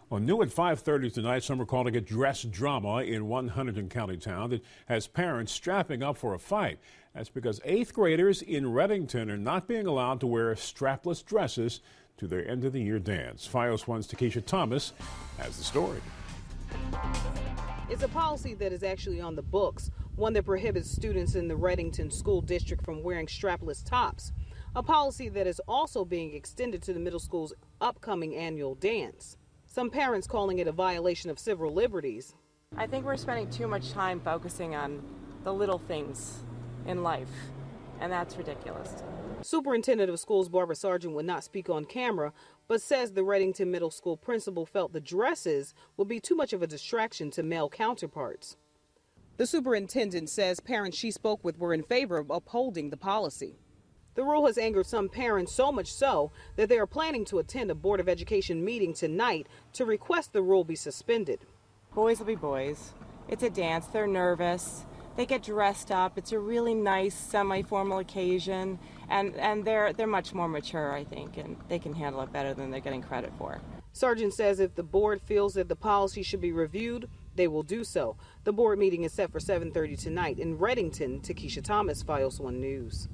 Well, new at 5:30 tonight, some are calling it dress drama in one Huntington County town that has parents strapping up for a fight. That's because eighth graders in Redington are not being allowed to wear strapless dresses to their end of the year dance. FiOS 1's Takesha Thomas has the story. It's a policy that is actually on the books, one that prohibits students in the Redington School District from wearing strapless tops. A policy that is also being extended to the middle school's upcoming annual dance. Some parents calling it a violation of civil liberties. I think we're spending too much time focusing on the little things in life, and that's ridiculous. Superintendent of Schools Barbara Sargent would not speak on camera, but says the Redington Middle School principal felt the dresses would be too much of a distraction to male counterparts. The superintendent says parents she spoke with were in favor of upholding the policy. The rule has angered some parents, so much so that they are planning to attend a Board of Education meeting tonight to request the rule be suspended. Boys will be boys. It's a dance. They're nervous. They get dressed up. It's a really nice semi-formal occasion, and they're much more mature, I think, and they can handle it better than they're getting credit for. Sargent says if the board feels that the policy should be reviewed, they will do so. The board meeting is set for 7:30 tonight in Redington. Takesha Thomas, FiOS 1 News.